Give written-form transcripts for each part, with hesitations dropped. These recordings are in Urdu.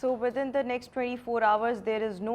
So within the next 24 hours there is no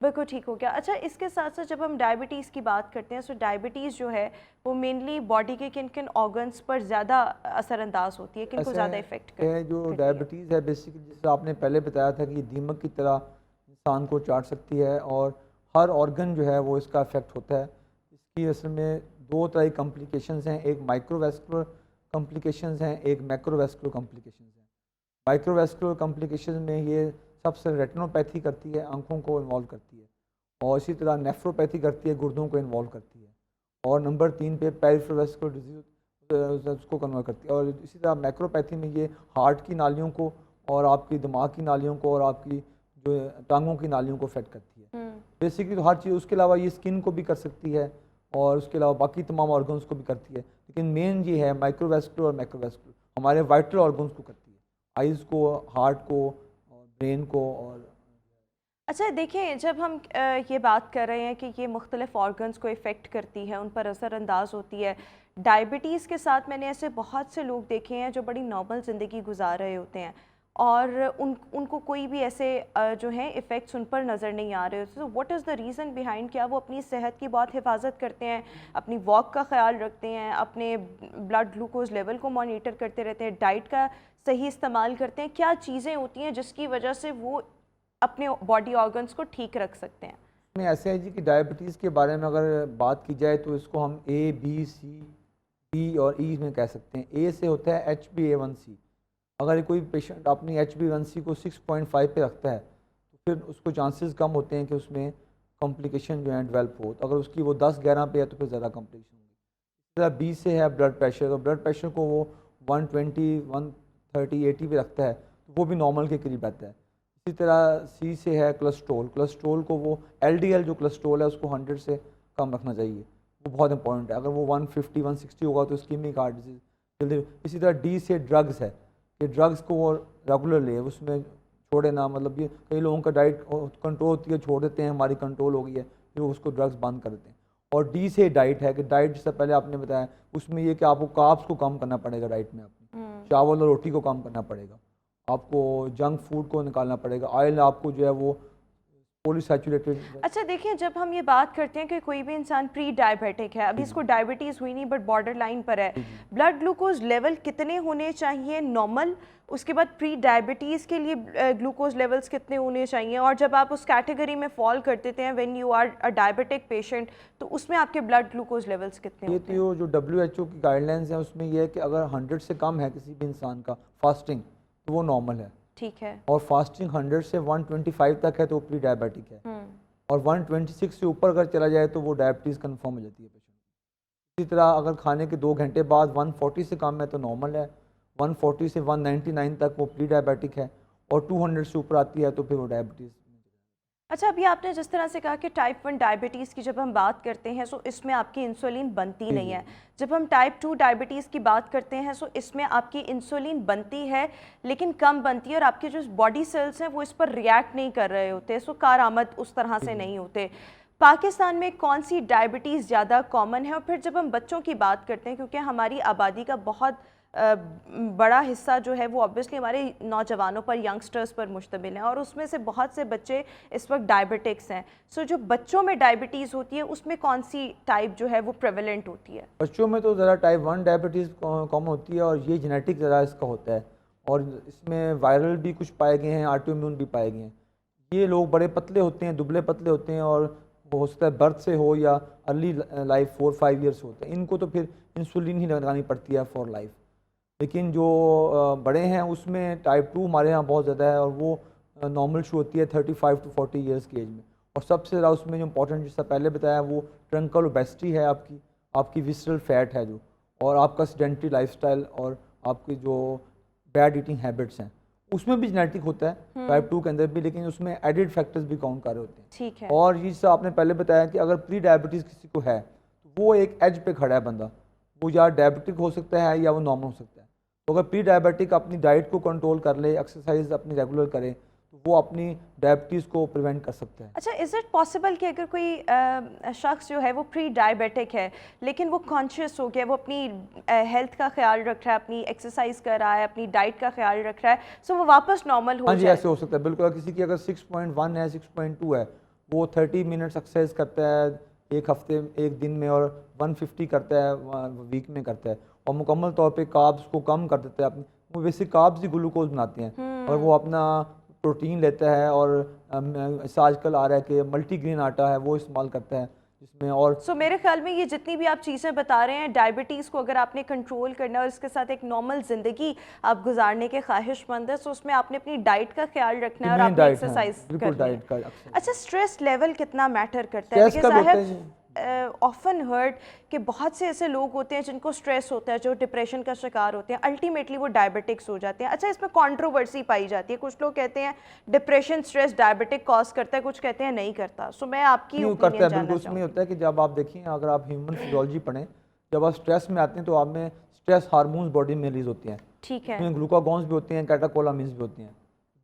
بالکل ٹھیک ہو گیا. اچھا اس کے ساتھ ساتھ جب ہم ڈائبٹیز کی بات کرتے ہیں تو ڈائبٹیز جو ہے وہ مینلی باڈی کے کن کن آرگنس پر زیادہ اثر انداز ہوتی ہے, کن کو زیادہ افیکٹ کرتی ہے؟ جو ڈائبٹیز ہے بیسیکلی جیسے آپ نے پہلے بتایا تھا کہ یہ دیمک کی طرح انسان کو چاٹ سکتی ہے اور ہر آرگن جو ہے وہ اس کا افیکٹ ہوتا ہے. اس کی اصل میں دو طرح کی کمپلیکیشنز ہیں, ایک مائکرو ویسکولر کمپلیکیشنز ہیں, ایک میکرو ویسکولر کمپلیکیشنز ہیں. مائکرو ویسکولر کمپلیکیشن میں یہ سب سے ریٹنوپیتھی کرتی ہے, آنکھوں کو انوالو کرتی ہے, اور اسی طرح نیفروپیتھی کرتی ہے, گردوں کو انوالو کرتی ہے, اور نمبر 3 پہ پیریفرل ویسکولر ڈیزیز اس کو کنورٹ کرتی ہے. اور اسی طرح میکروپیتھی میں یہ ہارٹ کی نالیوں کو اور آپ کی دماغ کی نالیوں کو اور آپ کی جو ٹانگوں کی نالیوں کو افیکٹ کرتی ہے. بیسکلی تو ہر چیز, اس کے علاوہ یہ اسکن کو بھی کر سکتی ہے اور اس کے علاوہ باقی تمام آرگنس کو بھی کرتی ہے, لیکن مین یہ ہے مائکرو ویسکولر اور میکرو ویسکولر ہمارے وائٹل آرگنس کو کرتی ہے, آئیز کو, ہارٹ کو اور برین کو. اور اچھا دیکھیں جب ہم یہ بات کر رہے ہیں کہ یہ مختلف آرگنز کو افیکٹ کرتی ہے, ان پر اثر انداز ہوتی ہے, ڈائبٹیز کے ساتھ میں نے ایسے بہت سے لوگ دیکھے ہیں جو بڑی نارمل زندگی گزار رہے ہوتے ہیں اور ان کو کوئی بھی ایسے جو ہیں ایفیکٹس ان پر نظر نہیں آ رہے ہوتے. تو what is the reason behind? کیا وہ اپنی صحت کی بہت حفاظت کرتے ہیں, اپنی واک کا خیال رکھتے ہیں, اپنے بلڈ گلوکوز لیول کو مانیٹر کرتے رہتے ہیں, ڈائٹ کا صحیح استعمال کرتے ہیں؟ کیا چیزیں ہوتی ہیں جس کی وجہ سے وہ اپنے باڈی آرگنس کو ٹھیک رکھ سکتے ہیں؟ میں ایسے ہے جی کہ ڈائبٹیز کے بارے میں اگر بات کی جائے تو اس کو ہم اے بی سی ڈی اور ای میں کہہ سکتے ہیں. اے سے ہوتا ہے HbA1c. اگر کوئی پیشنٹ اپنی HbA1c کو 6.5 پہ رکھتا ہے تو پھر اس کو چانسز کم ہوتے ہیں کہ اس میں کمپلیکیشن جو ہیں ڈیولپ ہو. تو اگر اس کی وہ 10-11 پہ ہے تو پھر زیادہ کمپلیکیشن ہوگی. اس طرح بی سے ہے بلڈ پریشر, تو بلڈ پریشر کو وہ 120, 130, 80 پہ رکھتا ہے تو وہ بھی نارمل کے قریب رہتا ہے. اسی طرح سی سے ہے کولیسٹرول. کولیسٹرول کو وہ LDL جو کولیسٹرول ہے اس کو 100 سے کم رکھنا چاہیے, وہ بہت امپورٹنٹ ہے. اگر وہ 150, 160 ہوگا تو اسکیمک ہارٹ ڈیزیز جلدی. اسی طرح ڈی سے ڈرگز ہے کہ ڈرگز کو وہ ریگولر لے, اس میں چھوڑے نہ, مطلب یہ کئی لوگوں کا ڈائٹ کنٹرول ہوتی ہے, چھوڑ دیتے ہیں, ہماری کنٹرول ہو گئی ہے, پھر وہ اس کو ڈرگز بند کر دیتے ہیں. اور ڈی سے ڈائٹ ہے کہ ڈائٹ جس سے پہلے آپ نے بتایا اس میں یہ کہ آپ کو کاربس کو کم کرنا پڑے گا, ڈائٹ میں اپنی چاول اور روٹی کو کم کرنا پڑے گا, آپ کو جنک فوڈ کو نکالنا پڑے گا, آئل آپ کو جو ہے وہ پولی سیچوریٹڈ. اچھا دیکھیں جب ہم یہ بات کرتے ہیں کہ کوئی بھی انسان پری ڈائبیٹک ہے, ابھی اس کو ڈائبٹیز ہوئی نہیں بٹ بارڈر لائن پر ہے, بلڈ گلوکوز لیول کتنے ہونے چاہیے نارمل؟ اس کے بعد پری ڈائبٹیز کے لیے گلوکوز لیولز کتنے ہونے چاہیے؟ اور جب آپ اس کیٹیگری میں فال کر دیتے ہیں when you are a diabetic patient تو اس میں آپ کے بلڈ گلوکوز لیولز کتنے ہوتے ہیں؟ یہ جو WHO کی گائیڈ لائنز ہیں اس میں یہ ہے کہ اگر 100 سے کم ہے کسی بھی انسان کا فاسٹنگ تو وہ نارمل ہے. ٹھیک ہے. اور فاسٹنگ 100 سے 125 تک ہے تو وہ پری ڈائبیٹک ہے, اور 126 سے اوپر اگر چلا جائے تو وہ ڈائبٹیز کنفرم ہو جاتی ہے پیشنٹ. اسی طرح اگر کھانے کے 2 گھنٹے بعد 140 سے کم ہے تو نارمل ہے, 140 سے 199 تک وہ پری ڈائبیٹک ہے, اور 200 سے اوپر آتی ہے تو پھر وہ ڈائبٹیز. اچھا ابھی آپ نے جس طرح سے کہا کہ ٹائپ 1 ڈائبٹیز کی جب ہم بات کرتے ہیں سو اس میں آپ کی انسولین بنتی نہیں ہے, جب ہم ٹائپ 2 ڈائبٹیز کی بات کرتے ہیں سو اس میں آپ کی انسولین بنتی ہے لیکن کم بنتی ہے, اور آپ کے جو باڈی سیلز ہیں وہ اس پر ریئیکٹ نہیں کر رہے ہوتے, سو کارآمد اس طرح سے نہیں ہوتے. پاکستان میں کون سی ڈائبٹیز زیادہ کامن ہے؟ اور پھر جب ہم بچوں کی بات کرتے ہیں کیونکہ ہماری آبادی کا بہت بڑا حصہ جو ہے وہ obviously ہمارے نوجوانوں پر, ینگسٹرز پر مشتمل ہیں, اور اس میں سے بہت سے بچے اس وقت ڈائبٹکس ہیں. سو جو بچوں میں ڈائبٹیز ہوتی ہے اس میں کون سی ٹائپ جو ہے وہ پریویلنٹ ہوتی ہے؟ بچوں میں تو ذرا ٹائپ 1 ڈائبٹیز کم ہوتی ہے, اور یہ جینیٹک ذرا اس کا ہوتا ہے, اور اس میں وائرل بھی کچھ پائے گئے ہیں, آٹو امیون بھی پائے گئے ہیں. یہ لوگ بڑے پتلے ہوتے ہیں, دبلے پتلے ہوتے ہیں, اور ہو سکتا ہے برتھ سے ہو یا ارلی لائف 4-5 ایئرس ہوتے ہیں, ان کو تو پھر انسولین ہی لگانی پڑتی ہے فار لائف. لیکن جو بڑے ہیں اس میں ٹائپ 2 ہمارے ہاں بہت زیادہ ہے, اور وہ نارمل شو ہوتی ہے 35 to 40 ایئرس کی ایج میں. اور سب سے زیادہ اس میں جو امپورٹنٹ جس سے پہلے بتایا وہ ٹرنکل اوبیسٹی ہے, آپ کی وسرل فیٹ ہے جو, اور آپ کا سیڈنٹری لائف سٹائل, اور آپ کی جو بیڈ ایٹنگ ہیبٹس ہیں اس میں بھی جینیٹک ہوتا ہے ٹائپ 2 کے اندر بھی, لیکن اس میں ایڈڈ فیکٹرز بھی کاؤنٹ کر رہے ہوتے ہیں. ٹھیک ہے. اور یہ جیسا آپ نے پہلے بتایا کہ اگر پری ڈائبٹیز کسی کو ہے تو وہ ایک ایج پہ کھڑا ہے بندہ, وہ یا ڈائبٹک ہو سکتا ہے یا وہ نارمل ہو سکتا ہے. تو اگر پری ڈائبٹک اپنی ڈائٹ کو کنٹرول کر لے, ایکسرسائز اپنی ریگولر کرے تو وہ اپنی ڈائبٹیز کو پریونٹ کر سکتا ہے. اچھا از اٹ پاسبل کہ اگر کوئی شخص جو ہے وہ پری ڈائبیٹک ہے لیکن وہ کانشیس ہو گیا, وہ اپنی ہیلتھ کا خیال رکھ رہا ہے, اپنی ایکسرسائز کر رہا ہے, اپنی ڈائٹ کا خیال رکھ رہا ہے, سو وہ واپس نارمل ہو ہاں جائے؟ جی ایسے ہو سکتا ہے بالکل. کسی کی اگر 6.1 ہے 6.2 ہے وہ 30 منٹس ایکسرسائز کرتا ہے ایک ہفتے ایک دن میں، اور 150 کرتا ہے ویک میں کرتا ہے، اور مکمل طور پہ کاربس کو کم کر دیتا ہے اپنے، وہ بیسک کاربس ہی گلوکوز بناتے ہیں، اور وہ اپنا پروٹین لیتا ہے، اور آج کل آ رہا ہے کہ ملٹی گرین آٹا ہے وہ استعمال کرتا ہے جس میں، اور سو میرے خیال میں یہ جتنی بھی آپ چیزیں بتا رہے ہیں، ڈائبٹیز کو اگر آپ نے کنٹرول کرنا ہے اور اس کے ساتھ ایک نارمل زندگی آپ گزارنے کے خواہش مند ہے، سو اس میں آپ نے اپنی ڈائٹ کا خیال رکھنا ہے اور آپ نے ایکسرسائز بالکل کرنی ہے۔ ڈائٹ کا۔ اچھا، سٹریس لیول کتنا میٹر کرتا ہے؟ اسٹریس کب ہوتا ہے جی؟ آفن ہرڈ کہ بہت سے ایسے لوگ ہوتے ہیں جن کو سٹریس ہوتا ہے، جو ڈپریشن کا شکار ہوتے ہیں، الٹیمیٹلی وہ ڈائبٹکس ہو جاتے ہیں۔ اچھا، اس میں کنٹروورسی پائی جاتی ہے، کچھ لوگ کہتے ہیں ڈپریشن سٹریس ڈائبٹک کاز کرتا ہے، کچھ کہتے ہیں نہیں کرتا، سو میں آپ کی اوپینین جاننا بالکل اس چاہوں میں گی۔ ہوتا ہے کہ جب آپ دیکھیں، اگر آپ ہیومن فزیولوجی پڑھیں، جب آپ سٹریس میں آتے ہیں تو آپ میں سٹریس ہارمونز باڈی میں ریلیز ہوتے ہیں، ٹھیک ہے، اس میں گلوکاگونز بھی ہوتے ہیں، کیٹاکولامینز بھی ہوتے ہیں،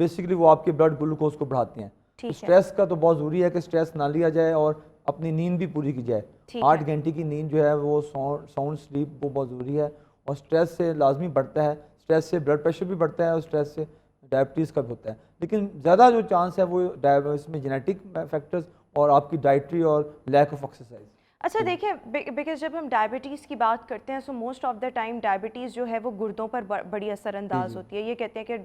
بیسیکلی وہ آپ کے بلڈ گلوکوز کو بڑھاتے ہیں۔ سٹریس کا تو بہت ضروری ہے کہ سٹریس نہ لیا جائے اور اپنی نیند بھی پوری کی جائے، 8 گھنٹے کی نیند جو ہے وہ ساؤنڈ سلیپ وہ بہت ضروری ہے، اور سٹریس سے لازمی بڑھتا ہے، سٹریس سے بلڈ پریشر بھی بڑھتا ہے، اور سٹریس سے ڈائبٹیز کا بھی ہوتا ہے، لیکن زیادہ جو چانس ہے وہ اس میں جینیٹک فیکٹرز اور آپ کی ڈائٹری اور لیک آف ایکسرسائز۔ اچھا دیکھیں، بیکاز جب ہم ڈائبٹیز کی بات کرتے ہیں، so most of the time diabetes جو ہے وہ گردوں پر بڑی اثر انداز ہوتی ہے۔ یہ کہتے ہیں کہ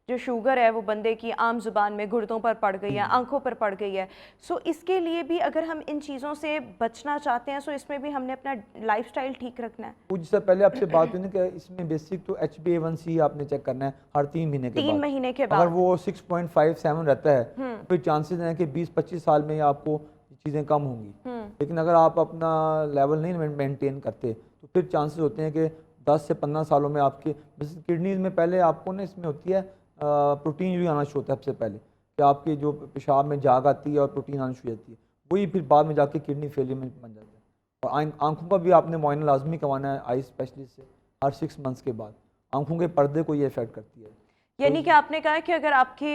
جو شوگر ہے وہ بندے کی عام زبان میں گردوں پر پڑ گئی ہے، آنکھوں پر پڑ گئی ہے، سو اس کے لیے بھی اگر ہم ان چیزوں سے بچنا چاہتے ہیں، سو اس میں بھی ہم نے اپنا لائف سٹائل ٹھیک رکھنا ہے۔ جس سے پہلے آپ سے بات ہوئی نا کہ اس میں بیسک تو HbA1c آپ نے چیک کرنا ہے ہر 3 مہینے کے بعد، 3 مہینے کے بعد اگر وہ 6.57 رہتا ہے پھر چانسز ہیں کہ 20-25 سال میں آپ کو چیزیں کم ہوں گی، لیکن اگر آپ اپنا لیول نہیں مینٹین کرتے تو پھر چانسز ہوتے ہیں کہ 10 سے 15 سالوں میں آپ کے کڈنیز میں پہلے آپ کو نا اس میں ہوتی ہے پروٹین یوری آنا شروع ہوتا ہے سب سے پہلے، کہ آپ کی جو پیشاب میں جاگ آتی ہے اور پروٹین آنا شروع ہوتی ہے، وہی پھر بعد میں جا کے کڈنی فیلئر میں بن جاتا ہے۔ اور آنکھوں کا بھی آپ نے معائنہ لازمی کروانا ہے آئی اسپیشلسٹ سے ہر 6 منتھس کے بعد، آنکھوں کے پردے کو یہ افیکٹ کرتی ہے۔ یعنی کہ آپ نے کہا کہ اگر آپ کے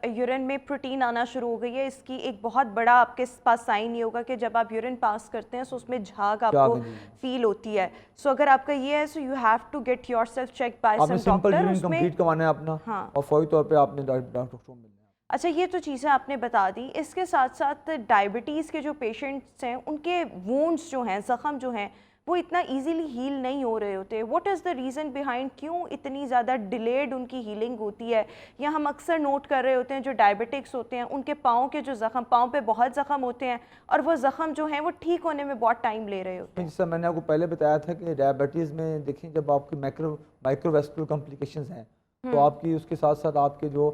یورین میں پروٹین آنا شروع ہو گئی ہے، اس کی ایک بہت بڑا آپ کے پاس سائن یہ ہوگا کہ جب آپ یورین پاس کرتے ہیں سو اس میں جھاگ آپ کو فیل ہوتی ہے، سو اگر آپ کا یہ ہے so you have to get yourself check by some doctor, simple urine complete کروانا ہے اپنا، اور فوری طور پہ آپ نے ڈاکٹر کو ملنا ہے۔ اچھا، یہ تو چیزیں آپ نے بتا دی، اس کے ساتھ ساتھ ڈائبٹیز کے جو پیشنٹس ہیں ان کے وونڈس جو ہیں، زخم جو ہیں وہ اتنا ایزیلی ہیل نہیں ہو رہے ہوتے، what is the reason behind, کیوں اتنی زیادہ ڈیلیڈ ان کی ہیلنگ ہوتی ہے؟ یا ہم اکثر نوٹ کر رہے ہوتے ہیں جو ڈائبٹکس ہوتے ہیں ان کے پاؤں کے جو زخم، پاؤں پہ بہت زخم ہوتے ہیں اور وہ زخم جو ہیں وہ ٹھیک ہونے میں بہت ٹائم لے رہے ہوتے ہیں۔ جیسا میں نے آپ کو پہلے بتایا تھا کہ ڈائبٹیز میں دیکھیں جب آپ کی مائکرو ویسکولر کمپلیکیشنز ہیں تو آپ کی اس کے ساتھ ساتھ آپ کے جو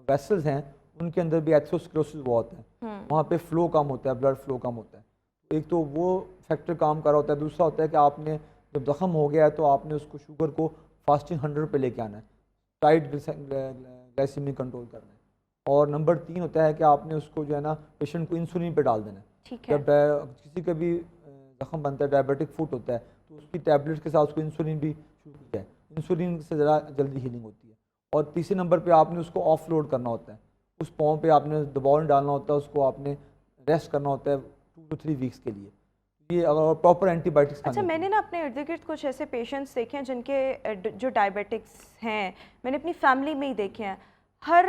ویسلز ہیں ان کے اندر بھی ایتھروسکلروسس بہت ہیں، وہاں پہ فلو کم ہوتا ہے، بلڈ فلو کم ہوتا ہے، ایک تو وہ فیکٹر کام کر رہا ہوتا ہے، دوسرا ہوتا ہے کہ آپ نے جب زخم ہو گیا ہے تو آپ نے اس کو شوگر کو فاسٹنگ 100 پہ لے کے آنا ہے، ٹائٹ گلائسیمی کنٹرول کرنا ہے، اور نمبر 3 ہوتا ہے کہ آپ نے اس کو جو ہے نا پیشنٹ کو انسولین پہ ڈال دینا ہے۔ جب کسی کا بھی زخم بنتا ہے، ڈائبٹک فوٹ ہوتا ہے تو اس کی ٹیبلٹس کے ساتھ اس کو انسولین بھی شروع کی جائے، انسولین سے ذرا جلدی ہیلنگ ہوتی ہے، اور تیسرے نمبر پہ آپ نے اس کو آف لوڈ کرنا ہوتا ہے، اس پاؤں پہ آپ نے دباؤ نہیں ڈالنا ہوتا، اس کو آپ نے ریسٹ کرنا ہوتا ہے 2 to 3 ویکس کے لیے، یہ اگر پراپر اینٹی بائیوٹکس۔ اچھا، میں نے نا اپنے ارد گرد کچھ ایسے پیشنٹس دیکھے ہیں جن کے جو ڈائبٹکس ہیں، میں نے اپنی فیملی میں ہی دیکھے ہیں، ہر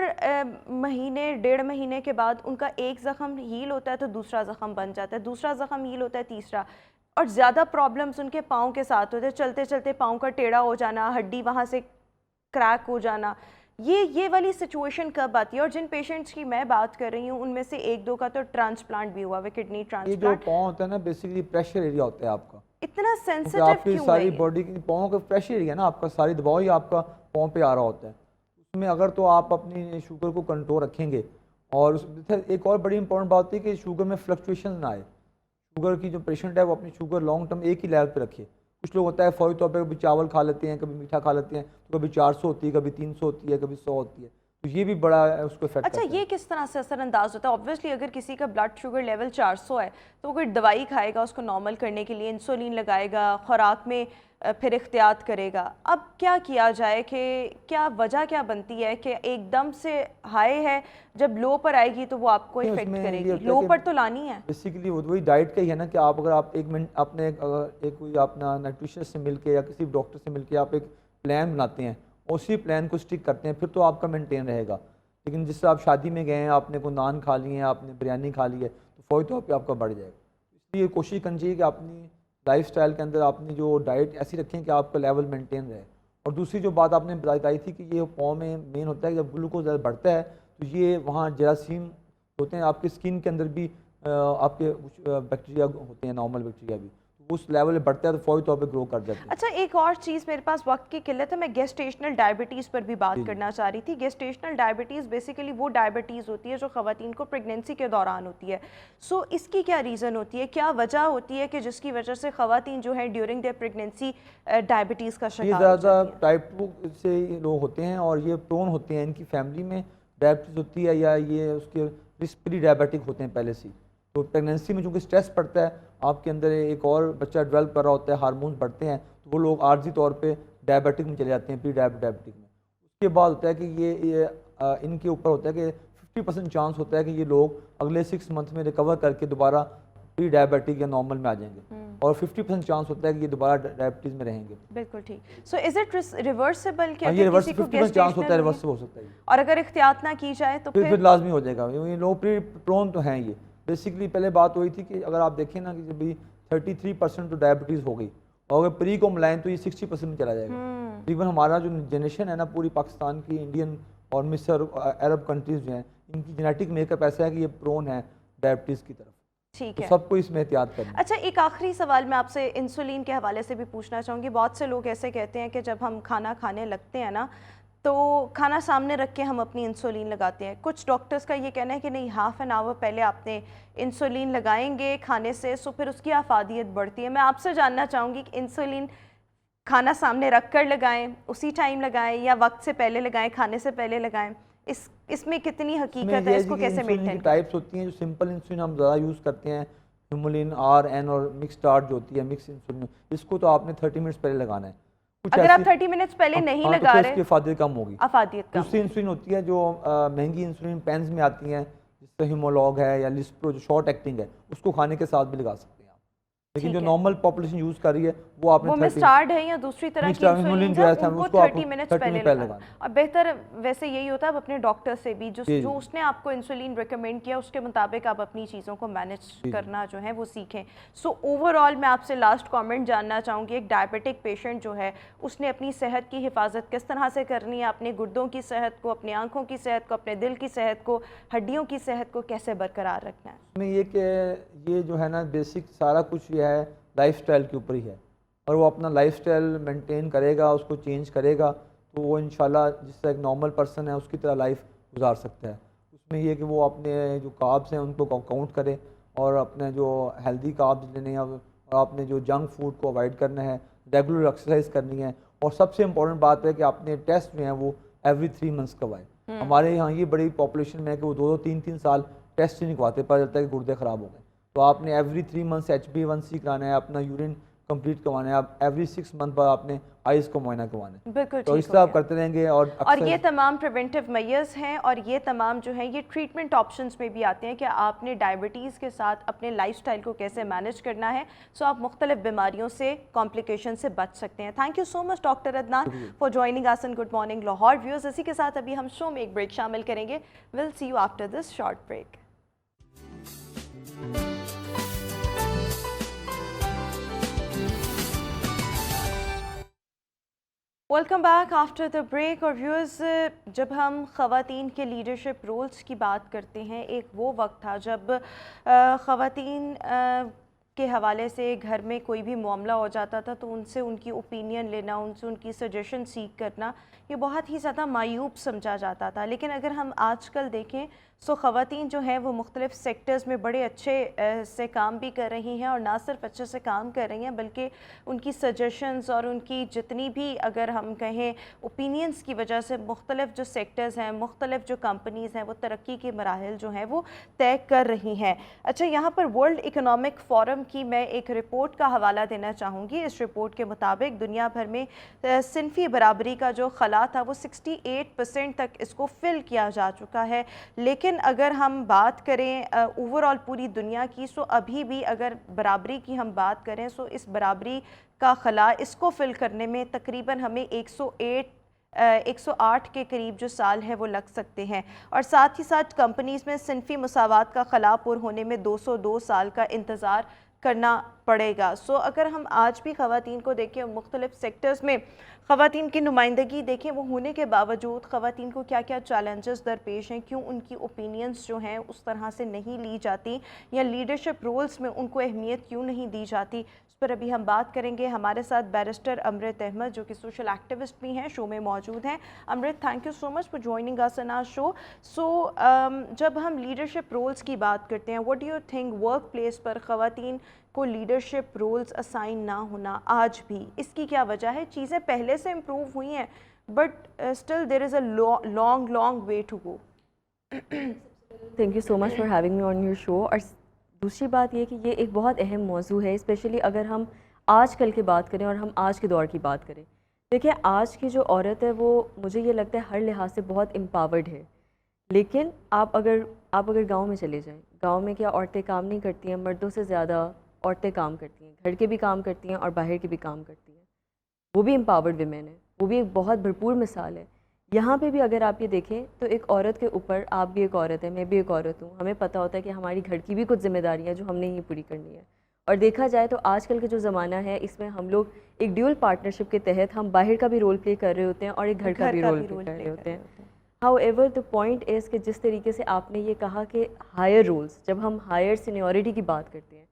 مہینے 1.5 مہینے کے بعد ان کا ایک زخم ہیل ہوتا ہے تو دوسرا زخم بن جاتا ہے، دوسرا زخم ہیل ہوتا ہے تیسرا، اور زیادہ پرابلمس ان کے پاؤں کے ساتھ ہوتے ہیں، چلتے چلتے پاؤں کا ٹیڑھا ہو جانا، ہڈی وہاں سے کریک ہو جانا، یہ والی سچویشن کب آتی ہے؟ اور جن پیشنٹس کی میں بات کر رہی ہوں ان میں سے 1-2 کا تو ٹرانسپلانٹ بھی ہوا ہے، کڈنی ٹرانسپلانٹ۔ یہ جو پاؤں ہوتا ہے نا بیسیکلی پریشر ایریا ہوتا ہے آپ کا، اتنا سینسٹیو آپ کی کیوں ساری ہے؟ باڈی کی پاؤں کا پریشر ایریا نا آپ کا، ساری دباؤ ہی آپ کا پاؤں پہ آ رہا ہوتا ہے، اس میں اگر تو آپ اپنی شوگر کو کنٹرول رکھیں گے، اور ایک اور بڑی امپورٹنٹ بات ہے کہ شوگر میں فلکچویشن نہ آئے، شوگر کی جو پیشنٹ ہے وہ اپنی شوگر لانگ ٹرم ایک ہی لیول پہ رکھے، کچھ لوگ ہوتا ہے فوری طور پہ کبھی چاول کھا لیتے ہیں، کبھی میٹھا کھا لیتے ہیں، تو کبھی 400 ہوتی ہے، کبھی 300 ہوتی ہے، کبھی 100 ہوتی ہے، تو یہ بھی بڑا اس کو افیکٹ کرتا ہے۔ اچھا، یہ کس طرح سے اثر انداز ہوتا ہے؟ اوبویسلی اگر کسی کا بلڈ شوگر لیول 400 ہے تو وہ کوئی دوائی کھائے گا اس کو نارمل کرنے کے لیے، انسولین لگائے گا، خوراک میں پھر احتیاط کرے گا، اب کیا کیا جائے، کہ کیا وجہ کیا بنتی ہے کہ ایک دم سے ہائی ہے، جب لو پر آئے گی تو وہ آپ کو افیکٹ کرے گی؟ لو پر تو لانی ہے بیسیکلی وہی ڈائٹ کا ہی ہے نا، کہ آپ اگر آپ ایک منٹ اپنے ایک کوئی اپنا نیوٹریشنسٹ سے مل کے یا کسی ڈاکٹر سے مل کے آپ ایک پلان بناتے ہیں، اسی پلان کو اسٹک کرتے ہیں، پھر تو آپ کا مینٹین رہے گا، لیکن جس سے آپ شادی میں گئے ہیں، آپ نے کوئی نان کھا لی ہے، آپ نے بریانی کھا لی ہے، تو فوری طور پہ آپ کا بڑھ جائے گا. اس لیے کوشش کرنی چاہیے کہ اپنی لائف سٹائل کے اندر اپنی جو ڈائٹ ایسی رکھیں کہ آپ کا لیول مینٹین رہے. اور دوسری جو بات آپ نے بتائی تھی کہ یہ پاؤں میں مین ہوتا ہے کہ جب گلوکوز زیادہ بڑھتا ہے تو یہ وہاں جراثیم ہوتے ہیں، آپ کی اسکن کے اندر بھی آپ کے بیکٹیریا ہوتے ہیں، نارمل بیکٹیریا بھی، اس لیول پہ بڑھتا ہے تو فوری طور پہ گرو کر جاتے ہیں. اچھا ایک اور چیز، میرے پاس وقت کی قلت ہے، میں گیسٹیشنل ڈائبٹیز پر بھی بات کرنا چاہ رہی تھی. گیسٹیشنل ڈائبٹیز بیسیکلی وہ ڈائبٹیز ہوتی ہے جو خواتین کو پریگنینسی کے دوران ہوتی ہے. سو اس کی کیا ریزن ہوتی ہے، کیا وجہ ہوتی ہے کہ جس کی وجہ سے خواتین جو ہیں ڈیورنگ دیئر پریگنینسی ڈائبٹیز کا یہ شکار ہو زیادہ جاتی ہیں؟ ٹائپ 2 سے لوگ ہوتے ہیں اور یہ پرون ہوتے ہیں، ان کی فیملی میں ڈائبٹیز ہوتی ہے یا یہ اس کے رسک پری ڈائبیٹک ہوتے ہیں پہلے سے. تو پریگنینسی میں چونکہ اسٹریس پڑتا ہے، آپ کے اندر ایک اور بچہ ڈیولپ کر رہا ہوتا ہے، ہارمونز بڑھتے ہیں، تو وہ لوگ عارضی طور پہ ڈائبیٹک میں چلے جاتے ہیں، پری ڈائبیٹک میں. اس کے بعد ہوتا ہے کہ یہ ان کے اوپر ہوتا ہے کہ 50% چانس ہوتا ہے کہ یہ لوگ اگلے 6 منتھ میں ریکور کر کے دوبارہ پری ڈائبیٹک یا نارمل میں آ جائیں گے، اور 50% چانس ہوتا ہے کہ یہ دوبارہ ڈائبٹیز میں رہیں گے. بالکل ٹھیک. سو از اٹ ریورسیبل کہ یہ اگر کسی کو 50% چانس ہوتا ہے، گیسٹیشنل ریورس ہو سکتا ہے اور اگر احتیاط نہ کی جائے تو پھر لازمی ہو جائے گا. یہ لو پری پرون تو ہیں. یہ بیسکلی پہلے بات ہوئی تھی کہ اگر آپ دیکھیں نا کہ جب 33% تو ڈائبٹیز ہو گئی، اور اگر پری کو ملائیں تو یہ 60% میں چلا جائے گا. ایون ہمارا جو جنریشن ہے نا پوری پاکستان کی، انڈین اور مصر عرب کنٹریز جو ہیں، ان کی جینیٹک میک اپ ایسا ہے کہ یہ پرون ہے ڈائبٹیز کی طرف. ٹھیک ہے. سب کو اس میں احتیاط کرنا. اچھا ایک آخری سوال میں آپ سے انسولین کے حوالے سے بھی پوچھنا چاہوں گی. بہت سے لوگ ایسے کہتے ہیں کہ جب ہم کھانا کھانے لگتے ہیں نا تو کھانا سامنے رکھ کے ہم اپنی انسولین لگاتے ہیں. کچھ ڈاکٹرز کا یہ کہنا ہے کہ نہیں، ہاف این آور پہلے آپ نے انسولین لگائیں گے کھانے سے، سو پھر اس کی افادیت بڑھتی ہے. میں آپ سے جاننا چاہوں گی کہ انسولین کھانا سامنے رکھ کر لگائیں، اسی ٹائم لگائیں، یا وقت سے پہلے لگائیں، کھانے سے پہلے لگائیں، اس میں کتنی حقیقت ہے، اس کو کیسے مینٹین کریں؟ ٹائپس ہوتی ہیں. جو سمپل انسولین ہم زیادہ یوز کرتے ہیں، ہیمولین RN، اور مکس اسٹارٹ جو ہوتی ہے مکس انسولین، اس کو تو آپ نے 30 منٹس پہلے لگانا ہے. اگر آپ 30 منٹس پہلے نہیں لگا رہے اس کی افادیت کم ہوگی. افادیت کم. دوسری انسولین ہوتی ہے جو مہنگی انسولین پینز میں آتی ہیں، جس سے ہیمولاگ ہے یا لسپرو جو شارٹ ایکٹنگ ہے، اس کو کھانے کے ساتھ بھی لگا سکتے ہیں آپ. لیکن جو نارمل پاپولیشن یوز کر رہی ہے وہ آپ نے مسٹارڈ ہے یا دوسری طرح کی انسولین ہے، ان کو 30 منٹس پہلے لگانا. اور بہتر ویسے یہی ہوتا ہے اپنے ڈاکٹر سے بھی جو اس نے آپ کو انسولین ریکمینڈ کیا اس کے مطابق آپ اپنی چیزوں کو مینیج کرنا جو ہے وہ سیکھیں. سو اوور آل میں آپ سے لاسٹ کامنٹ جاننا چاہوں گی، ایک ڈائبیٹک پیشنٹ جو ہے اس نے اپنی صحت کی حفاظت کس طرح سے کرنی ہے، اپنے گردوں کی صحت کو، اپنی آنکھوں کی صحت کو، اپنے دل کی صحت کو، ہڈیوں کی صحت کو کیسے برقرار رکھنا ہے؟ میں یہ کہ یہ جو ہے نا بیسک سارا کچھ یہ ہے لائف سٹائل کے اوپر ہی ہے، اور وہ اپنا لائف سٹائل مینٹین کرے گا، اس کو چینج کرے گا تو وہ انشاءاللہ جس طرح ایک نارمل پرسن ہے اس کی طرح لائف گزار سکتا ہے. اس میں یہ کہ وہ اپنے جو کاربس ہیں ان کو کاؤنٹ کرے، اور اپنے جو ہیلدی کاربس لینے ہیں، اور اپنے جو جنک فوڈ کو اوائڈ کرنا ہے، ریگولر ایکسرسائز کرنی ہے. اور سب سے امپورٹنٹ بات ہے کہ اپنے ٹیسٹ جو ہیں وہ ایوری 3 منتھس کروائے. ہمارے یہاں یہ بڑی پاپولیشن میں ہے کہ وہ 2-3 سال ٹیسٹ ہی نہیں کرواتے، پتہ چلتا ہے کہ گردے خراب ہو گئے. تو آپ نے ایوری 3 منتھس HbA1c کرانا ہے، اپنا یورین کمپلیٹ کروانا ہے، آپ ایوری 6 منتھ بعد آپ نے آئیز کو معائنہ کروانا ہے. بالکل تو اس طرح آپ کرتے رہیں گے. اور یہ تمام پریونٹیو میئرز ہیں، اور یہ تمام جو ہیں یہ ٹریٹمنٹ آپشنز میں بھی آتے ہیں کہ آپ نے ڈائبٹیز کے ساتھ اپنے لائف سٹائل کو کیسے مینیج کرنا ہے، سو آپ مختلف بیماریوں سے، کمپلیکیشن سے بچ سکتے ہیں. Thank you so much doctor Adnan for joining us in good morning Lahore. Viewers اسی کے ساتھ ابھی ہم شو میں ایک بریک شامل کریں گے. Will see you after this short break. Welcome back after the break. اور ویورز جب ہم خواتین کے لیڈرشپ رولز کی بات کرتے ہیں، ایک وہ وقت تھا جب خواتین کے حوالے سے گھر میں کوئی بھی معاملہ ہو جاتا تھا تو ان سے ان کی اوپینین لینا، ان سے ان کی سجیشن سیکھ کرنا، یہ بہت ہی زیادہ معیوب سمجھا جاتا تھا. لیکن اگر ہم آج کل دیکھیں سو خواتین جو ہیں وہ مختلف سیکٹرز میں بڑے اچھے سے کام بھی کر رہی ہیں، اور نہ صرف اچھے سے کام کر رہی ہیں بلکہ ان کی سجیشنز اور ان کی جتنی بھی اگر ہم کہیں اوپینینز کی وجہ سے مختلف جو سیکٹرز ہیں، مختلف جو کمپنیز ہیں، وہ ترقی کے مراحل جو ہیں وہ طے کر رہی ہیں. اچھا یہاں پر ورلڈ اکنامک فورم کی میں ایک رپورٹ کا حوالہ دینا چاہوں گی. اس رپورٹ کے مطابق دنیا بھر میں صنفی برابری کا جو خلا تھا وہ 68% تک اس کو فل کیا جا چکا ہے. لیکن اگر ہم بات کریں اوور آل پوری دنیا کی، سو ابھی بھی اگر برابری کی ہم بات کریں سو اس برابری کا خلا، اس کو فل کرنے میں تقریباً ہمیں 108 کے قریب جو سال ہے وہ لگ سکتے ہیں، اور ساتھ ہی ساتھ کمپنیز میں صنفی مساوات کا خلا پر ہونے میں 202 سال کا انتظار کرنا پڑے گا۔ سو اگر ہم آج بھی خواتین کو دیکھیں، مختلف سیکٹرز میں خواتین کی نمائندگی دیکھیں، وہ ہونے کے باوجود خواتین کو کیا کیا چیلنجز درپیش ہیں، کیوں ان کی اوپینینز جو ہیں اس طرح سے نہیں لی جاتی، یا لیڈرشپ رولز میں ان کو اہمیت کیوں نہیں دی جاتی، اس پر ابھی ہم بات کریں گے۔ ہمارے ساتھ بیرسٹر امرت احمد جو کہ سوشل ایکٹیوسٹ بھی ہیں، شو میں موجود ہیں۔ Amrit, thank you so much for joining us in our show. جب ہم لیڈرشپ رولز کی بات کرتے ہیں، what do you think work place پر خواتین کو لیڈرشپ رولز اسائن نہ ہونا آج بھی، اس کی کیا وجہ ہے؟ چیزیں پہلے سے امپروو ہوئی ہیں but still there is a long way to go. Thank you so much for having me on your show. اور دوسری بات یہ کہ یہ ایک بہت اہم موضوع ہے، اسپیشلی اگر ہم آج کل کی بات کریں اور ہم آج کے دور کی بات کریں۔ دیکھیں، آج کی جو عورت ہے وہ مجھے یہ لگتا ہے ہر لحاظ سے بہت امپاورڈ ہے، لیکن آپ اگر گاؤں میں چلے جائیں، گاؤں میں کیا عورتیں کام نہیں کرتی ہیں؟ مردوں سے زیادہ عورتیں کام کرتی ہیں، گھر کے بھی کام کرتی ہیں اور باہر کے بھی کام کرتی ہیں، وہ بھی امپاورڈ ویمن ہے، وہ بھی ایک بہت بھرپور مثال ہے۔ یہاں پہ بھی اگر آپ یہ دیکھیں تو ایک عورت کے اوپر، آپ بھی ایک عورت ہے، میں بھی ایک عورت ہوں، ہمیں پتہ ہوتا ہے کہ ہماری گھر کی بھی کچھ ذمہ داریاں ہیں جو ہم نے ہی پوری کرنی ہے۔ اور دیکھا جائے تو آج کل کا جو زمانہ ہے اس میں ہم لوگ ایک ڈیول پارٹنرشپ کے تحت ہم باہر کا بھی رول پلے کر رہے ہوتے ہیں اور ایک گھر کا بھی رول پلے کر رہے ہوتے ہیں۔ How ever the point is کہ جس طریقے سے آپ نے یہ کہا کہ ہائر رولز، جب ہم ہائر سینیورٹی کی بات کرتے ہیں،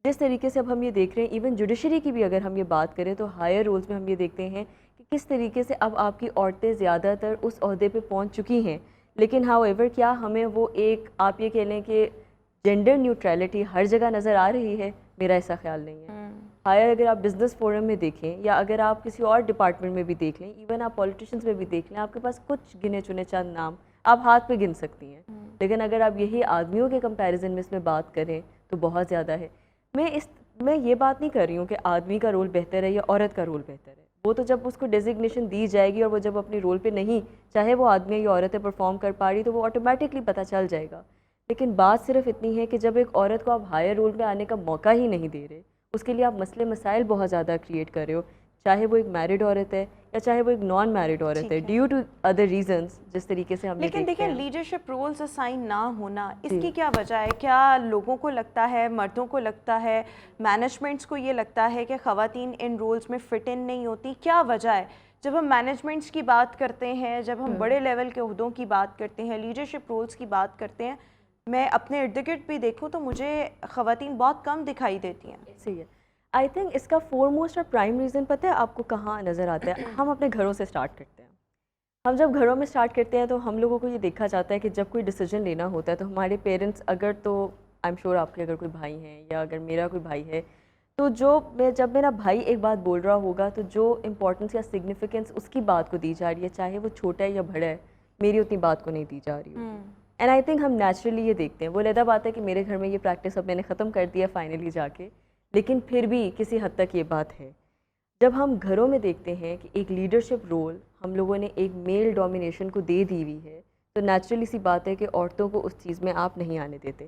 جس طریقے سے اب ہم یہ دیکھ رہے ہیں، ایون جوڈیشری کی بھی اگر ہم یہ بات کریں تو ہائر رولز میں ہم یہ دیکھتے ہیں کہ کس طریقے سے اب آپ کی عورتیں زیادہ تر اس عہدے پہ پہنچ چکی ہیں، لیکن ہاؤ ایور کیا ہمیں وہ ایک، آپ یہ کہہ لیں کہ جینڈر نیوٹرلٹی ہر جگہ نظر آ رہی ہے؟ میرا ایسا خیال نہیں ہے۔ ہائر اگر آپ بزنس فورم میں دیکھیں یا اگر آپ کسی اور ڈپارٹمنٹ میں بھی دیکھ لیں، ایون آپ پولیٹیشنز میں بھی دیکھ لیں، آپ کے پاس کچھ گنے چنے چند نام آپ ہاتھ پہ گن سکتی ہیں، لیکن اگر آپ یہی آدمیوں کے کمپیریزن میں اس میں بات کریں تو بہت زیادہ ہے۔ میں یہ بات نہیں کر رہی ہوں کہ آدمی کا رول بہتر ہے یا عورت کا رول بہتر ہے، وہ تو جب اس کو ڈیزگنیشن دی جائے گی اور وہ جب اپنے رول پہ نہیں، چاہے وہ آدمی یا عورت پرفارم کر پا رہی تو وہ آٹومیٹکلی پتہ چل جائے گا۔ لیکن بات صرف اتنی ہے کہ جب ایک عورت کو آپ ہائر رول پہ آنے کا موقع ہی نہیں دے رہے، اس کے لیے آپ مسئلے مسائل بہت زیادہ کریٹ کر رہے ہو، چاہے وہ ایک میرڈ عورت ہے یا چاہے وہ ایک نان میرڈ عورت ہے، ڈیو ٹو ادر ریزنز جس طریقے سے ہم یہ لیکن دیکھتے دیکھیں، ہیں۔ لیڈرشپ رولز اسائن نہ ہونا، اس کی کیا وجہ ہے؟ کیا لوگوں کو لگتا ہے، مردوں کو لگتا ہے، مینجمنٹس کو یہ لگتا ہے کہ خواتین ان رولز میں فٹ ان نہیں ہوتی؟ کیا وجہ ہے؟ جب ہم مینجمنٹس کی بات کرتے ہیں، جب ہم بڑے لیول کے عہدوں کی بات کرتے ہیں، لیڈرشپ رولز کی بات کرتے ہیں، میں اپنے ارد گرد بھی دیکھوں تو مجھے خواتین بہت کم دکھائی دیتی ہیں۔ صحیح ہے۔ آئی تھنک اس کا فور موسٹ اور پرائم ریزن پتہ ہے آپ کو کہاں نظر آتا ہے؟ ہم اپنے گھروں سے سٹارٹ کرتے ہیں۔ ہم جب گھروں میں سٹارٹ کرتے ہیں تو ہم لوگوں کو یہ دیکھا جاتا ہے کہ جب کوئی ڈیسیجن لینا ہوتا ہے تو ہمارے پیرنٹس، اگر تو آئی ایم شیور آپ کے اگر کوئی بھائی ہیں یا اگر میرا کوئی بھائی ہے تو جب میرا بھائی ایک بات بول رہا ہوگا تو جو امپورٹنس یا سگنیفیکنس اس کی بات کو دی جا رہی ہے، چاہے وہ چھوٹا ہے یا بڑا ہے، میری اتنی بات کو نہیں دی جا رہی ہوتی۔ اینڈ آئی تھنک ہم نیچرلی یہ دیکھتے ہیں، وہ علیحدہ بات ہے کہ میرے گھر میں یہ پریکٹس اب میں نے ختم کر دیا فائنلی جا کے، لیکن پھر بھی کسی حد تک یہ بات ہے۔ جب ہم گھروں میں دیکھتے ہیں کہ ایک لیڈرشپ رول ہم لوگوں نے ایک میل ڈومینیشن کو دے دی ہوئی ہے تو نیچرلی سی بات ہے کہ عورتوں کو اس چیز میں آپ نہیں آنے دیتے۔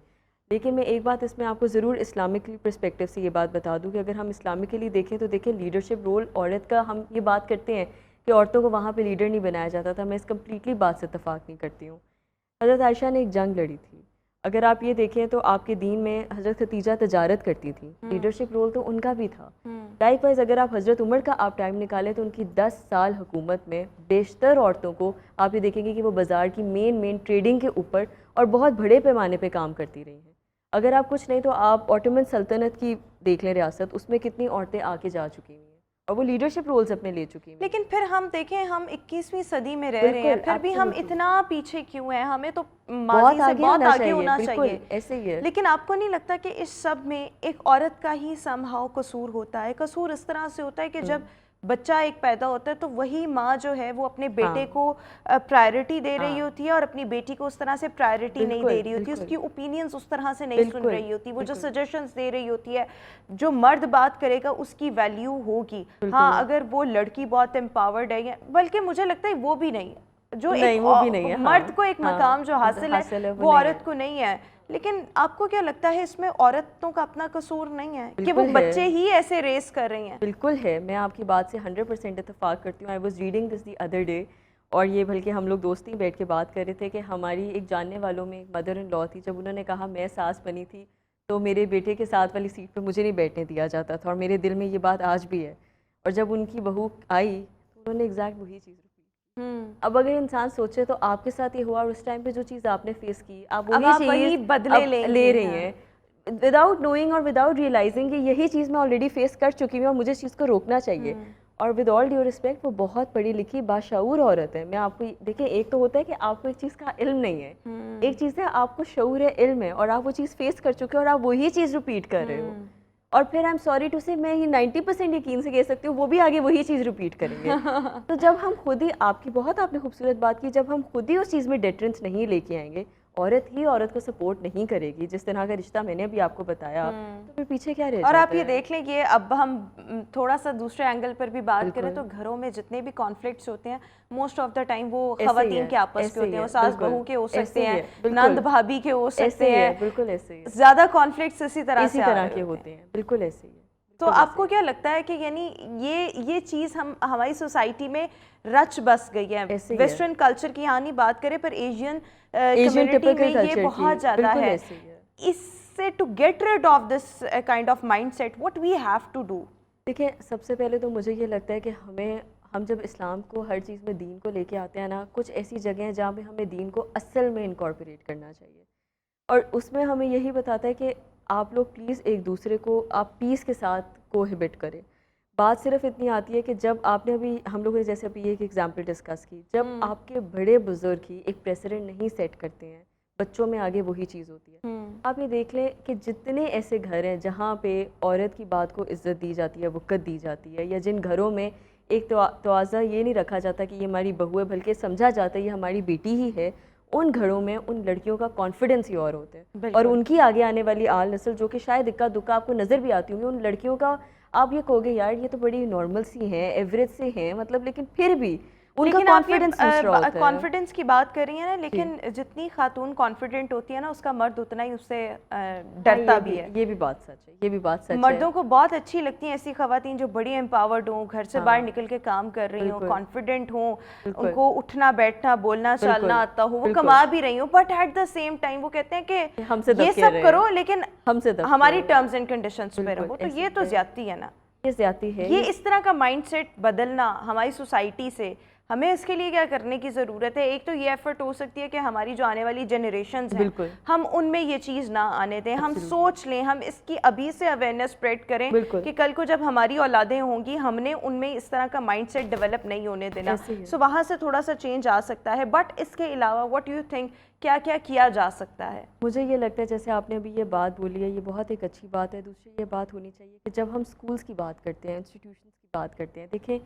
لیکن میں ایک بات اس میں آپ کو ضرور اسلامکلی پرسپیکٹیو سے یہ بات بتا دوں کہ اگر ہم اسلامکلی دیکھیں تو دیکھیں لیڈرشپ رول عورت کا، ہم یہ بات کرتے ہیں کہ عورتوں کو وہاں پہ لیڈر نہیں بنایا جاتا تھا، میں اس کمپلیٹلی بات سے اتفاق نہیں کرتی ہوں۔ حضرت عائشہ نے ایک جنگ لڑی تھی، اگر آپ یہ دیکھیں تو آپ کے دین میں حضرت ختیجہ تجارت کرتی تھی، لیڈرشپ رول تو ان کا بھی تھا۔ لائک وائز اگر آپ حضرت عمر کا آپ ٹائم نکالیں تو ان کی 10 سال حکومت میں بیشتر عورتوں کو آپ یہ دیکھیں گے کہ وہ بازار کی مین ٹریڈنگ کے اوپر اور بہت بڑے پیمانے پہ کام کرتی رہی ہیں۔ اگر آپ کچھ نہیں تو آپ آٹومن سلطنت کی دیکھ لیں ریاست، اس میں کتنی عورتیں آ کے جا چکی ہوئی ہیں اور وہ لیڈرشپ رولز اپنے لے چکی ہیں۔ لیکن پھر ہم دیکھیں، ہم 21ویں صدی میں رہ رہے ہیں، پھر بھی ہم اتنا پیچھے کیوں ہیں؟ ہمیں تو ماضی سے بہت آگے ہونا چاہیے۔ ایسے ہی ہے۔ لیکن آپ کو نہیں لگتا کہ اس سب میں ایک عورت کا ہی سم ہاؤ قصور ہوتا ہے؟ قصور اس طرح سے ہوتا ہے کہ جب بچہ ایک پیدا ہوتا ہے تو وہی ماں جو ہے وہ اپنے بیٹے کو پرائرٹی دے رہی ہوتی ہے اور اپنی بیٹی کو اس طرح سے پرائرٹی نہیں دے رہی ہوتی، اس کی اوپینینز اس طرح سے نہیں سن رہی ہوتی، وہ جو سجیشنز دے رہی ہوتی ہے، جو مرد بات کرے گا اس کی ویلیو ہوگی۔ ہاں، اگر وہ لڑکی بہت امپاورڈ ہے، بلکہ مجھے لگتا ہے وہ بھی نہیں ہے، جو ایک مرد کو ایک مقام جو حاصل ہے وہ عورت کو نہیں ہے۔ لیکن آپ کو کیا لگتا ہے اس میں عورتوں کا اپنا قصور نہیں ہے کہ وہ بچے ہی ایسے ریس کر رہی ہیں؟ بالکل ہے، میں آپ کی بات سے 100% اتفاق کرتی ہوں۔ I was reading this the other day اور یہ بلکہ ہم لوگ دوستی بیٹھ کے بات کر رہے تھے کہ ہماری ایک جاننے والوں میں ایک مدر ان لا تھی، جب انہوں نے کہا میں ساس بنی تھی تو میرے بیٹے کے ساتھ والی سیٹ پہ مجھے نہیں بیٹھنے دیا جاتا تھا، اور میرے دل میں یہ بات آج بھی ہے. اور جب ان کی بہو آئی تو انہوں نے ایگزیکٹ وہی چیز رپیٹ. اب اگر انسان سوچے تو آپ کے ساتھ یہ ہوا، اور اس ٹائم پہ جو چیز آپ نے فیس کی آپ وہی چیز بدلے لے رہی ہیں وداؤٹ نوئنگ اور وداؤٹ ریئلائزنگ کہ یہی چیز میں آلریڈی فیس کر چکی ہوں اور مجھے اس چیز کو روکنا چاہیے. اور ود آل ڈیو رسپیکٹ وہ بہت پڑھی لکھی باشعور عورت ہے. میں آپ کو دیکھیں، ایک تو ہوتا ہے کہ آپ کو ایک چیز کا علم نہیں ہے، ایک چیز ہے آپ کو شعور ہے، علم ہے، اور آپ وہ چیز فیس کر چکے ہو اور آپ وہی چیز ریپیٹ کر رہے ہو. اور پھر آئی ایم سوری ٹو سے میں یہ 90% یقین سے کہہ سکتی ہوں وہ بھی آگے وہی چیز ریپیٹ کریں گے. تو جب ہم خود ہی آپ نے خوبصورت بات کی، جب ہم خود ہی اس چیز میں ڈیٹرنس نہیں لے کے آئیں گے، عورت ہی عورت کو سپورٹ نہیں کرے گی، جس طرح کا رشتہ میں نے بھی آپ کو بتایا، تو پھر پیچھے کیا رہ جاتا ہے. اور آپ یہ دیکھ لیں کہ اب ہم تھوڑا سا دوسرے اینگل پر بھی بات کریں تو گھروں میں جتنے بھی کانفلکٹس ہوتے ہیں موسٹ آف دا ٹائم وہ خواتین کے آپس کے ہوتے ہیں، وہ ساس بہو کے ہو سکتے ہیں، نند بھابھی کے ہو سکتے ہیں، بالکل ایسے ہی زیادہ کانفلکٹس اسی طرح کے ہوتے ہیں. بالکل ایسے ہی ہے. تو آپ کو کیا لگتا ہے کہ یعنی یہ چیز ہماری سوسائٹی میں رچ بس گئی ہے؟ ویسٹرن کلچر کی یہاں نہیں بات کریں پر ایشین کمیونٹی میں یہ بہت زیادہ ہے. اس سے to get rid of this kind of mindset what we have to do? دیکھیں، سب سے پہلے تو مجھے یہ لگتا ہے کہ ہم جب اسلام کو ہر چیز میں دین کو لے کے آتے ہیں نا، کچھ ایسی جگہیں ہیں جہاں پہ ہمیں دین کو اصل میں انکارپوریٹ کرنا چاہیے، اور اس میں ہمیں یہی بتاتا ہے کہ آپ لوگ پلیز ایک دوسرے کو آپ پیس کے ساتھ کوہیبٹ کریں. بات صرف اتنی آتی ہے کہ جب آپ نے ہم لوگوں نے جیسے ابھی ایک ایگزامپل ڈسکس کی، جب آپ کے بڑے بزرگ ہی ایک پریسیڈنٹ نہیں سیٹ کرتے ہیں، بچوں میں آگے وہی چیز ہوتی ہے. آپ یہ دیکھ لیں کہ جتنے ایسے گھر ہیں جہاں پہ عورت کی بات کو عزت دی جاتی ہے، وقت دی جاتی ہے، یا جن گھروں میں ایک توازہ یہ نہیں رکھا جاتا کہ یہ ہماری بہو ہے، بلکہ سمجھا جاتا ہے یہ ہماری بیٹی ہی ہے، ان گھروں میں ان لڑکیوں کا کانفیڈنس ہی اور ہوتا ہے. اور ان کی آگے آنے والی آل نسل جو کہ شاید اکا دکا آپ کو نظر بھی آتی ہوں گی، ان لڑکیوں کا آپ یہ کہو گے یار یہ تو بڑی نارمل سی ہیں، ایوریج سے ہیں، مطلب، لیکن پھر بھی ان کا کانفیڈنس دوسرا ہوتا ہے. کانفیڈنس کی بات کر رہی ہیں نا، لیکن جتنی خاتون کانفیڈنٹ ہوتی ہے نا، اس کا مرد اتنا ہی اس سے ڈرتا بھی ہے. یہ بھی بات سچ ہے، یہ بھی بات سچ ہے. مردوں کو بہت اچھی لگتی ہیں ایسی خواتین جو بڑی امپاورڈ ہوں، گھر سے باہر نکل کے کام کر رہی ہوں، کانفیڈنٹ ہوں، ان کو اٹھنا بیٹھنا بولنا چالنا آتا ہو، وہ کما بھی رہی ہوں، but at the same time وہ کہتے ہیں کہ یہ سب کرو لیکن ہماری ٹرمز اینڈ کنڈیشنز پہ رہو. تو یہ تو زیادتی ہے نا، یہ زیادتی ہے. یہ اس طرح کا مائنڈ سیٹ بدلنا ہماری سوسائٹی سے. ہمیں اس کے لیے کیا کرنے کی ضرورت ہے؟ ایک تو یہ ایفرٹ ہو سکتی ہے کہ ہماری جو آنے والی جنریشنز ہیں ہم ان میں یہ چیز نہ آنے دیں، ہم سوچ لیں، ہم اس کی ابھی سے اویئرنیس اسپریڈ کریں کہ کل کو جب ہماری اولادیں ہوں گی ہم نے ان میں اس طرح کا مائنڈ سیٹ ڈیولپ نہیں ہونے دینا. سو وہاں سے تھوڑا سا چینج آ سکتا ہے. بٹ اس کے علاوہ واٹ یو تھنک کیا کیا کیا جا سکتا ہے؟ مجھے یہ لگتا ہے جیسے آپ نے ابھی یہ بات بولی ہے، یہ بہت ایک اچھی بات ہے. دوسری یہ بات ہونی چاہیے کہ جب ہم اسکولس کی بات کرتے ہیں، انسٹیٹیوشنس کی بات کرتے ہیں، دیکھیں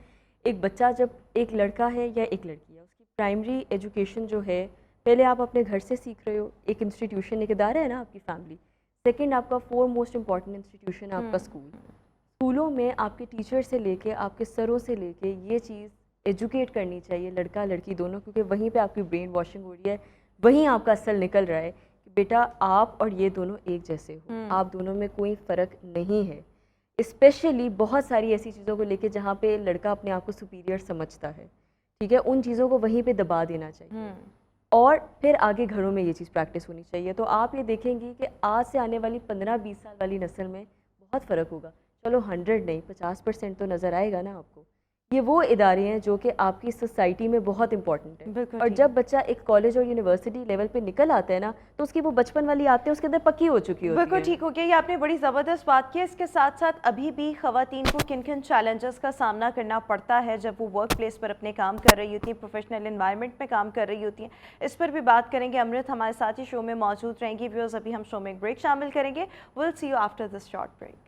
ایک بچہ جب ایک لڑکا ہے یا ایک لڑکی ہے، اس کی پرائمری ایجوکیشن جو ہے پہلے آپ اپنے گھر سے سیکھ رہے ہو، ایک انسٹیٹیوشن ایک ادارہ ہے نا آپ کی فیملی. سیکنڈ آپ کا موسٹ امپورٹنٹ انسٹیٹیوشن ہے آپ کا اسکول. اسکولوں میں آپ کے ٹیچر سے لے کے آپ کے سروں سے لے کے یہ چیز ایجوکیٹ کرنی چاہیے لڑکا لڑکی دونوں، کیونکہ وہیں پہ آپ کی برین واشنگ ہو رہی ہے، وہیں آپ کا اصل نکل رہا ہے کہ بیٹا آپ اور یہ دونوں ایک جیسے ہو، آپ دونوں میں کوئی فرق نہیں ہے. اسپیشلی بہت ساری ایسی چیزوں کو لے کے جہاں پہ لڑکا اپنے آپ کو سپیریئر سمجھتا ہے، ٹھیک ہے، ان چیزوں کو وہیں پہ دبا دینا چاہیے. اور پھر آگے گھروں میں یہ چیز پریکٹس ہونی چاہیے. تو آپ یہ دیکھیں گی کہ آج سے آنے والی 15-20 سال والی نسل میں بہت فرق ہوگا. چلو 100 نہیں 50% تو نظر آئے گا نا آپ کو. یہ وہ ادارے ہیں جو کہ آپ کی سوسائٹی میں بہت امپورٹنٹ ہیں. اور جب بچہ ایک کالج اور یونیورسٹی لیول پہ نکل آتا ہے نا تو اس کی وہ بچپن والی عادتیں اس کے اندر پکی ہو چکی ہوتی ہیں. بالکل ٹھیک ہو گیا. یہ آپ نے بڑی زبردست بات کی. اس کے ساتھ ساتھ ابھی بھی خواتین کو کن کن چیلنجز کا سامنا کرنا پڑتا ہے جب وہ ورک پلیس پر اپنے کام کر رہی ہوتی ہیں، پروفیشنل انوائرمنٹ میں کام کر رہی ہوتی ہیں، اس پر بھی بات کریں گے. امرت ہمارے ساتھ ہی شو میں موجود رہیں گی. ویورز ابھی ہم شو میں ایک بریک شامل کریں گے. Will see you after this short break.